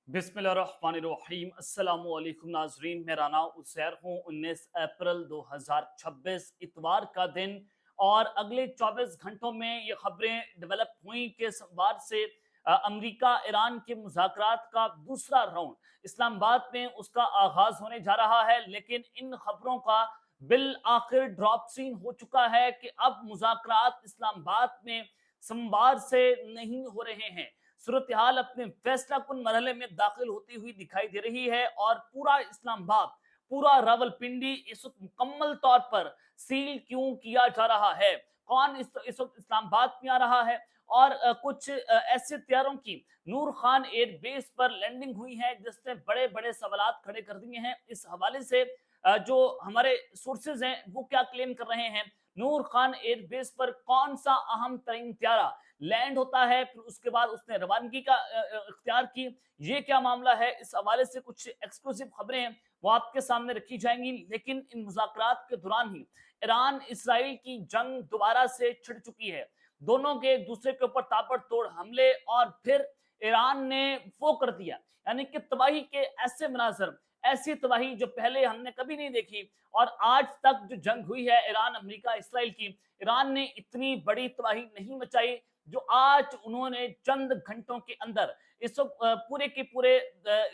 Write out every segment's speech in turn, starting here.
बिस्मिल्लाहिर्रहमानिर्रहीम अस्सलामुअलैकुम नाजरीन, मेरा नाम उसैर हूँ। 19 अप्रैल 2026 इतवार का दिन, और अगले 24 घंटों में ये खबरें डेवलप हुई कि सोमवार से अमेरिका ईरान के मुज़ाकरात का दूसरा राउंड इस्लामाबाद में उसका आगाज होने जा रहा है। लेकिन इन खबरों का बिल आखिर ड्रॉप सीन हो चुका है कि अब मुज़ाकरात इस्लामाबाद में सोमवार से नहीं हो रहे हैं। सूरत हाल अपने फैसला कुन मरहले में दाखिल होती हुई दिखाई दे रही है, और पूरा इस्लामाबाद, पूरा रावलपिंडी इस वक्त मुकम्मल तौर पर सील क्यों किया जा रहा है। कौन इस वक्त इस्लामाबाद में आ रहा है, और कुछ ऐसे तैयारों की नूर खान एयर बेस पर लैंडिंग हुई है जिसने बड़े बड़े सवालात खड़े कर दिए हैं। इस हवाले से जो हमारे सोर्सेज हैं वो क्या क्लेम कर रहे हैं, नूर खान एयर बेस पर कौन सा अहम तरीन त्यारा लैंड होता है, फिर उसके बाद उसने रवानगी का इख्तियार की, ये क्या मामला है। इस हवाले से कुछ एक्सक्लूसिव खबरें हैं वो आपके सामने रखी जाएंगी। लेकिन इन मुज़ाकरात के दौरान ही ईरान इसराइल की जंग दोबारा से छिड़ चुकी है। दोनों के एक दूसरे के ऊपर ताबड़तोड़ हमले, और फिर ईरान ने वो कर दिया, यानी कि तबाही के ऐसे मनाजर, ऐसी तबाही जो पहले हमने कभी नहीं देखी। और आज तक जो जंग हुई है ईरान अमेरिका इसराइल की, ईरान ने इतनी बड़ी तबाही नहीं मचाई जो आज उन्होंने चंद घंटों के अंदर इस पूरे के पूरे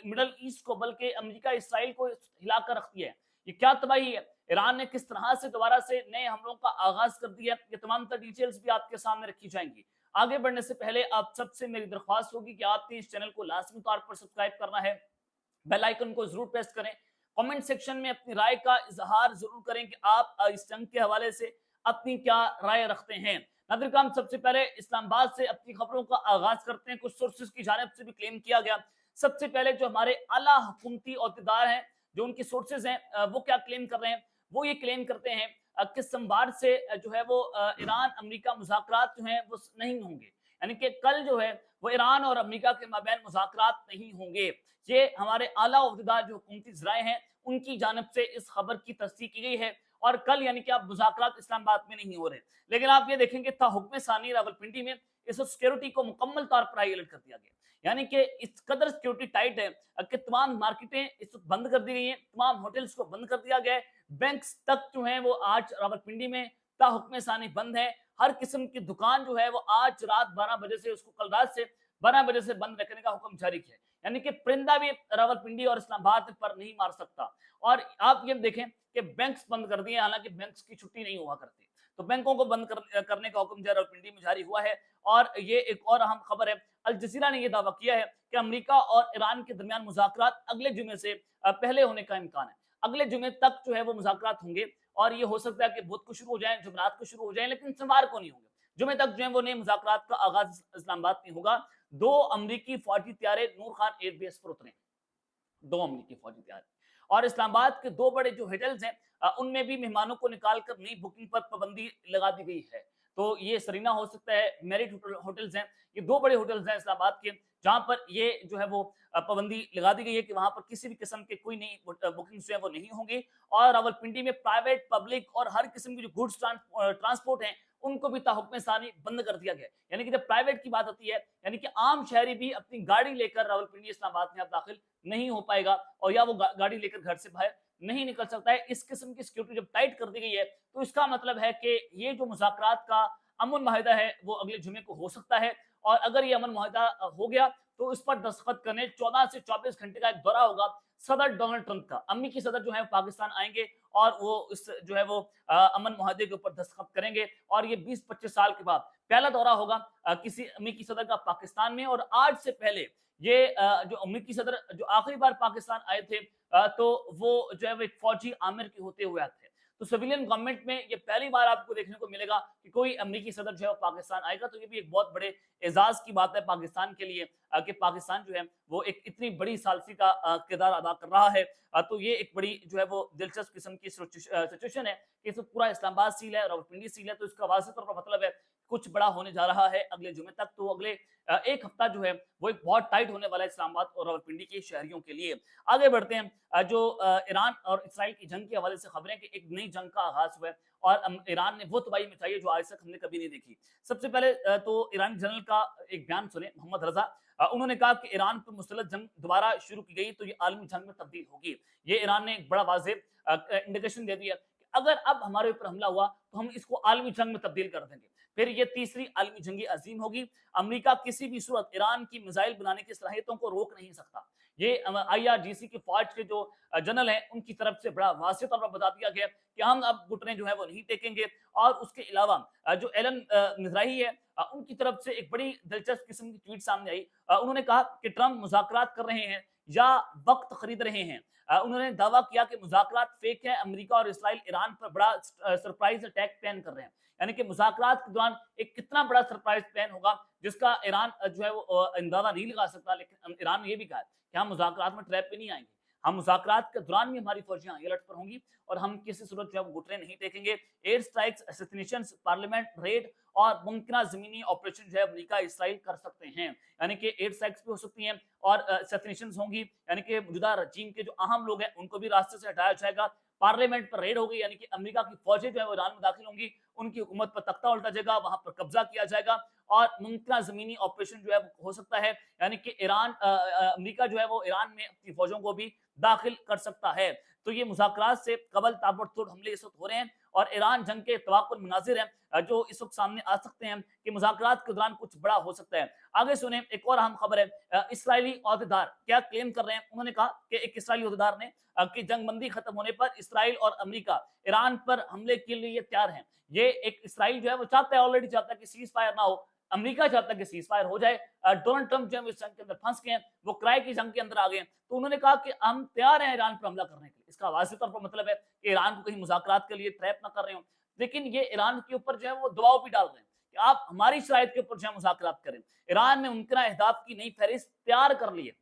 मिडल ईस्ट को, बल्कि अमेरिका इसराइल को हिलाकर रख दिया है। ये क्या तबाही है, ईरान ने किस तरह से दोबारा से नए हमलों का आगाज कर दिया, ये तमाम तर डिटेल्स भी आपके सामने रखी जाएंगी। आगे बढ़ने से पहले आप सबसे मेरी दरख्वास्त होगी कि आपने इस चैनल को लाजमी तौर पर सब्सक्राइब करना है, बेल आइकन को जरूर प्रेस करें, कमेंट सेक्शन में अपनी राय का इजहार जरूर करें कि आप इस जंग के हवाले से अपनी क्या राय रखते हैं। नाज़रीन, हम सबसे पहले इस्लामाबाद से अपनी खबरों का आगाज करते हैं। कुछ सोर्सेज की जानिब से भी क्लेम किया गया। सबसे पहले जो हमारे आला हुकूमती अहदेदार हैं, जो उनके सोर्सेज हैं, वो क्या क्लेम कर रहे हैं, वो ये क्लेम करते हैं कि सोमवार से जो है वो ईरान अमेरिका मुज़ाकरात जो हैं वो नहीं होंगे, यानी कि कल जो है वो ईरान और अमेरिका के माबैन मुज़ाकरात नहीं होंगे। ये हमारे आला अहदेदार जो हुकूमती ज़राए हैं उनकी जानिब से इस खबर की तस्दीक की गई है, और कल यानी कि अब मुज़ाकरात इस्लामाबाद में नहीं हो रहे। लेकिन आप ये देखेंगे था हुक्म सानी रावलपिंडी में इस सिक्योरिटी को मुकम्मल तौर पर हाई अलर्ट कर दिया गया, यानी कि इस कदर सिक्योरिटी टाइट है कि तमाम मार्केटें इस वक्त बंद कर दी गई हैं, तमाम होटल्स को बंद कर दिया गया है, बैंक्स तक जो है वो आज रावलपिंडी में ता हुक्म सानी बंद है। हर किस्म की दुकान जो है वो आज रात 12 बजे से, उसको कल रात से 12 बजे से बंद रखने का हुक्म जारी किया है, यानी कि परिंदा भी रावलपिंडी और इस्लामाबाद पर नहीं मार सकता। और आप ये देखें कि बैंक्स बंद कर दिए, हालांकि बैंक्स की छुट्टी नहीं हुआ करती, तो बैंकों को बंद करने का हुक्म रावलपिंडी में जारी हुआ है। और ये एक और अहम खबर है, अल जजीरा ने यह दावा किया है कि अमेरिका और ईरान के दरमियान मुज़ाकरात अगले जुमे से पहले होने का इम्कान है। अगले जुमे तक जो है वो मुज़ाकरात होंगे, और ये हो सकता है कि बुध को शुरू हो जाए, जुमेरात को शुरू हो जाए, लेकिन सोमवार को नहीं होंगे। जुमे तक जो है वो नए मुज़ाकरात का आगाज इस्लामाबाद में होगा। 2 अमरीकी फौजी त्यारे नूर खान एयरबेस पर उतरे, 2 अमरीकी फौजी त्यारे, और इस्लामाबाद के 2 बड़े जो होटल्स हैं उनमें भी मेहमानों को निकालकर नई बुकिंग पर पाबंदी लगा दी गई है। तो ये सरीना हो सकता है, मेरिट होटल्स हैं, ये 2 बड़े होटल्स हैं इस्लामाबाद के, जहां पर ये जो है वो पाबंदी लगा दी गई है कि वहां पर किसी भी किस्म के कोई नई बुकिंग्स जो है वो नहीं होंगी। और रावलपिंडी में प्राइवेट, पब्लिक और हर किस्म की जो गुड्स ट्रांसपोर्ट है उनको भी ताहुक्म सानी बंद कर दिया गया। यानी कि जब प्राइवेट की बात आती है, यानी कि आम शहरी भी अपनी गाड़ी लेकर रावलपिंडी इस्लामाबाद में अब दाखिल नहीं हो पाएगा, और या वो गाड़ी लेकर घर से बाहर नहीं निकल सकता है। इस किस्म की सिक्योरिटी जब टाइट कर दी गई है, तो इसका मतलब है कि ये जो मुज़ाकरात का अमन माहिदा है वो अगले जुमे को हो सकता है। और अगर ये अमन माहिदा हो गया तो इस पर दस्तखत करने 14 से 24 घंटे का एक दौरा होगा सदर डोनाल्ड ट्रंप का। अमेरिकी सदर जो है पाकिस्तान आएंगे, और वो इस जो है वो अमन माहदे के ऊपर दस्तखत करेंगे, और ये 20-25 साल के बाद पहला दौरा होगा किसी अमेरिकी सदर का पाकिस्तान में। और आज से पहले ये जो अमेरिकी सदर जो आखिरी बार पाकिस्तान आए थे, तो वो जो है वो एक फौजी आमिर के होते हुए आए थे। तो सिविलियन गवर्नमेंट में ये पहली बार आपको देखने को मिलेगा कि कोई अमेरिकी सदर जो है पाकिस्तान आएगा। तो ये भी एक बहुत बड़े एजाज की बात है पाकिस्तान के लिए कि पाकिस्तान जो है वो एक इतनी बड़ी सालसी का किरदार अदा कर रहा है। तो ये एक बड़ी जो है वो दिलचस्प किस्म की सिचुएशन है कि इस पूरा इस्लामाबाद सील है, रावलपिंडी सील है, तो इसका वाज़ेह तौर पर मतलब है कुछ बड़ा होने जा रहा है अगले जुमे तक। तो अगले एक हफ्ता जो है वो एक बहुत टाइट होने वाला है इस्लामाबाद और रावलपिंडी के शहरियों के लिए। आगे बढ़ते हैं, जो ईरान और इसराइल की जंग के हवाले से खबरें कि एक नई जंग का आगाज हुआ है, और ईरान ने वो तबाही मचाई है जो आज तक हमने कभी नहीं देखी। सबसे पहले तो ईरानी जनरल का एक बयान सुने, मोहम्मद रजा। उन्होंने कहा कि ईरान पर मुसल्लत जंग दोबारा शुरू की गई तो ये आलमी जंग में तब्दील होगी। ये ईरान ने एक बड़ा वाज़ेह इंडिकेशन दे दिया कि अगर अब हमारे ऊपर हमला हुआ तो हम इसको आलमी जंग में तब्दील कर देंगे। फिर ये तीसरी आलमी जंग अज़ीम होगी। अमेरिका किसी भी सूरत ईरान की मिसाइल बनाने की सलाहियतों को रोक नहीं सकता। ये IRGC के फ़ौज के जो जनरल हैं उनकी तरफ से बड़ा वाज़ेह तौर पर बता दिया गया कि हम अब घुटने जो है वो नहीं टेकेंगे। और उसके अलावा जो एलन मिज़राही है उनकी तरफ से एक बड़ी दिलचस्प किस्म की ट्वीट सामने आई। उन्होंने कहा कि ट्रंप मुज़ाकरात कर रहे हैं या वक्त खरीद रहे हैं। उन्होंने दावा किया कि मुज़ाकरात फेक है। अमेरिका और इसराइल ईरान पर बड़ा सरप्राइज अटैक प्लान कर रहे हैं। यानी कि मुज़ाकरात के दौरान एक कितना बड़ा सरप्राइज प्लान होगा जिसका ईरान जो है वो अंदाजा नहीं लगा सकता। लेकिन ईरान ने ये भी कहा कि हम मुज़ाकरात में ट्रैप पे नहीं आएंगे। हम मुज़ाकरात के दौरान भी हमारी फौजियां अलर्ट पर होंगी और हम किसी सूरत जो है वो घुटने नहीं टेकेंगे। Air strikes, assassinations, parliament raid और मुमकिन ज़मीनी ऑपरेशन जो है अमेरिका इसराइल कर सकते हैं। यानी कि एयर स्ट्राइक्स भी हो सकती हैं और असैसिनेशंस होंगी। यानी कि मौजूदा रजीम के जो अहम लोग हैं उनको भी रास्ते से हटाया जाएगा। पार्लियामेंट पर रेड होगी, यानी कि अमेरिका की फौजें जो है वो ईरान में दाखिल होंगी, उनकी हुकूमत पर तख्ता उल्टा जाएगा, वहां पर कब्जा किया जाएगा और मुमकिन ज़मीनी ऑपरेशन जो है हो सकता है। यानी कि अमेरिका जो है वो ईरान में अपनी फौजों को भी दाखिल कर सकता है। तो ये मुज़ाकरात से कबल ताबड़तोड़ हमले इस वक्त हो रहे हैं और ईरान जंग के तवाक्कुल मनाजिर हैं जो इस वक्त सामने आ सकते हैं कि मुज़ाकरात के दौरान कुछ बड़ा हो सकता है। आगे सुने, एक और अहम खबर है। इसराइली अहदेदार क्या क्लेम कर रहे हैं। उन्होंने कहा कि एक इसराइली अहदेदार ने कि जंगबंदी खत्म होने पर इसराइल और अमेरिका ईरान पर हमले के लिए तैयार हैं। ये एक इसराइल जो है वो चाहता है, ऑलरेडी चाहता है कि सीज फायर ना हो। अमेरिका चाहता है कि सीज फायर हो जाए। डोनाल्ड ट्रंप जो है इस जंग के अंदर फंस गए हैं, वो किराए की जंग के अंदर आ गए हैं। तो उन्होंने कहा कि हम तैयार हैं ईरान पर हमला करने के लिए। इसका वाज़ेह तौर पर मतलब है कि ईरान को कहीं मुज़ाकरात के लिए ट्रैप ना कर रहे हो। लेकिन ये ईरान के ऊपर जो है वो दबाव भी डाल रहे हैं कि आप हमारी शराइत के ऊपर जो है मुज़ाकरात करें। ईरान ने मुमकिन अहदाफ की नई फहरिस्त तैयार कर ली है।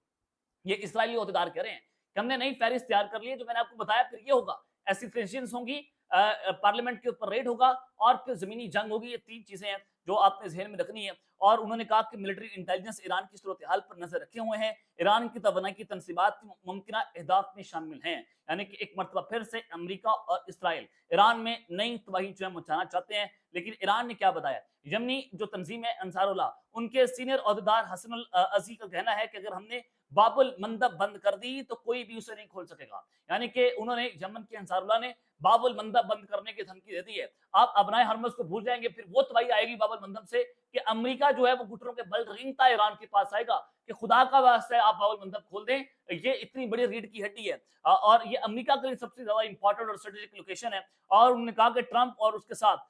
ये इसराइली अहदेदार कह रहे हैं कि हमने नई फहरिस्त तैयार कर ली है। जो मैंने आपको बताया फिर ये होगा, एसिफिशियंस होंगी, पार्लियामेंट के ऊपर रेड होगा और फिर जमीनी जंग होगी। ये तीन चीजें हैं जो आपने ज़हन में रखनी है। और उन्होंने कहा कि मिलिट्री इंटेलिजेंस ईरान की सूरत हाल पर नजर रखे हुए हैं। ईरान की तवानाई की तनसीबात मुमकिन अहदाफ में शामिल हैं। यानी कि एक मरतबा फिर से अमेरिका और इसराइल ईरान में नई तबाही जो है मचाना चाहते हैं। लेकिन ईरान ने क्या बताया, यमनी जो तंजीम है अंसारुल्लाह, उनके सीनियर अहदेदार हसन अल अजी का कहना है कि अगर हमने बाबुल मंदब बंद कर दी तो कोई भी उसे नहीं खोल सकेगा। यानी कि उन्होंने यमन के अंसारुल्लाह ने बाबुल मंदब बंद करने की धमकी दे दी है। आप अबनाए हरमस को भूल जाएंगे, फिर वो तबाही आएगी बाबुल मंदब से कि अमेरिका जो है वो घुटनों के बल रेंगता ईरान के पास आएगा कि खुदा का वास्ता है आप बाबुल मंदब खोल दें। ये इतनी बड़ी रीढ़ की हड्डी है और ये अमेरिका के लिए सबसे ज्यादा इंपॉर्टेंट और स्ट्रेटेजिक लोकेशन है। और उन्होंने कहा कि ट्रंप और उसके साथ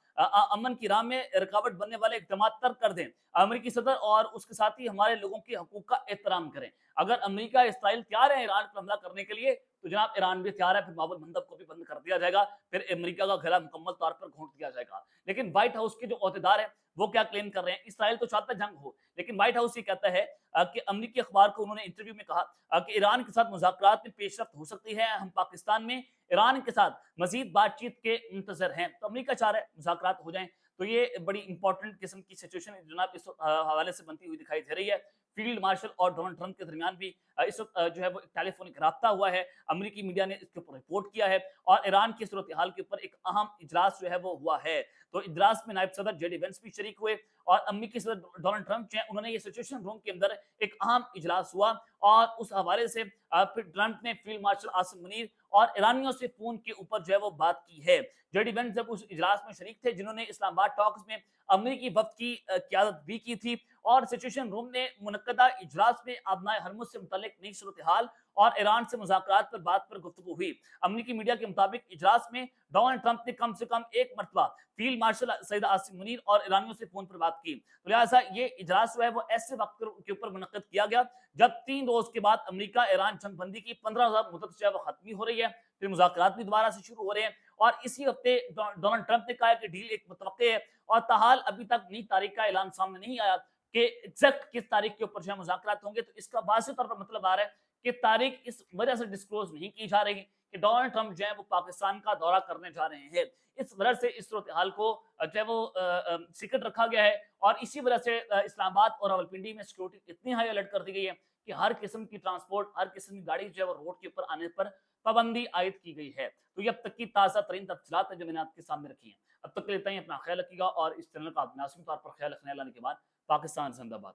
अमन की राह में रुकावट बनने वाले इकदाम तर्क कर दें। अमेरिकी सदर और उसके साथ ही हमारे लोगों के हकूक का एहतराम करें। अगर अमेरिका इसराइल तैयार है ईरान पर हमला करने के लिए तो जनाब ईरान भी तैयार है। फिर बाबुल मंदब को भी बंद कर दिया जाएगा, फिर अमेरिका का गला मुकम्मल तौर पर घोंट दिया जाएगा। लेकिन व्हाइट हाउस के जो अहदेदार है वो क्या क्लेम कर रहे हैं, इसराइल तो चाहता है जंग हो, लेकिन व्हाइट हाउस ये कहता है कि अमेरिकी अखबार को उन्होंने इंटरव्यू में कहा कि ईरान के साथ मुज़ाकरात में पेशरफ्त हो सकती है। हम पाकिस्तान में ईरान के साथ मजीद बातचीत के मुंतजर हैं। तो अमेरिका चाह रहा है मुज़ाकरात हो जाएं। तो ये बड़ी इंपॉर्टेंट किस्म की सिचुएशन जनाब इस हवाले से बनती हुई दिखाई दे रही है। फील्ड मार्शल और डोनाल्ड ट्रंप के दरमियान भी इस वक्त जो है वो टेलीफोनिक राब्ता हुआ है। अमेरिकी मीडिया ने इसके ऊपर रिपोर्ट किया है और ईरान की सूरत हाल के ऊपर एक अहम इजलास जो है वो हुआ है। तो इजलास में नायब सदर जेडी वेंस भी शरीक हुए और अमेरिकी सदर डोनाल्ड ट्रंप जो है उन्होंने ये सिचुएशन रूम के अंदर एक अहम इजलास हुआ और उस हवाले से फिर ट्रंप ने फील्ड मार्शल आसिम मुनीर और ईरानियों से फोन के ऊपर जो है वो बात की है। जेडी वेंस जब उस इजलास में शरीक थे जिन्होंने इस्लामाबाद टॉक्स में अमेरिकी वफ्द की क़यादत भी की थी और सिचुएशन रूम ने मुनक्कदा इजलास में आबनाए हरमुज से मुतल्लिक नई सूरत हाल और ईरान से मुज़ाकरात पर बात पर गुफ्तगू हुई। अमेरिकी मीडिया के मुताबिक इजलास में डोनाल्ड ट्रंप ने कम से कम एक मरतबा फील्ड मार्शल सईद आसिम मुनीर और ईरानियों से फोन पर बात की। तो लिहाजा ये इजलास जो है वो ऐसे वक्त के ऊपर मुनक्कद किया गया जब 3 रोज के बाद अमेरिका ईरान जंगबंदी की 15 मुद्दत जो है वो खत्म हो रही है, फिर मुज़ाकरात भी दोबारा से शुरू हो रहे हैं और इसी हफ्ते डोनाल्ड ट्रंप ने कहा कि डील एक मुतवक्के है और ताहाल अभी तक नई तारीख का ऐलान सामने नहीं आया कि एग्जैक्ट किस तारीख के ऊपर जो है मुज़ाकरात होंगे। तो इसका वाज़ेह तौर पर मतलब आ रहा है कि तारीख इस वजह से डिस्क्लोज नहीं की जा रही कि डोनाल्ड ट्रंप जो है वो पाकिस्तान का दौरा करने जा रहे हैं। इस वजह से इस सूरत हाल को जो है वो सीक्रेट रखा गया है और इसी वजह से इस्लामाबाद और रावलपिंडी में सिक्योरिटी इतनी हाई अलर्ट कर दी गई है कि हर किस्म की ट्रांसपोर्ट, हर किस्म की गाड़ी जो है वो रोड के ऊपर आने पर पाबंदी आयद की गई है। तो ये अब तक की ताज़ा तरीन तफसीलात है जो मैंने आपके सामने रखी हैं। अब तक के लिए इतना ही। अपना ख्याल रखिएगा और इस चैनल का आप नाज़िम तौर पर ख्याल रखने लाने के बाद पाकिस्तान जिंदाबाद।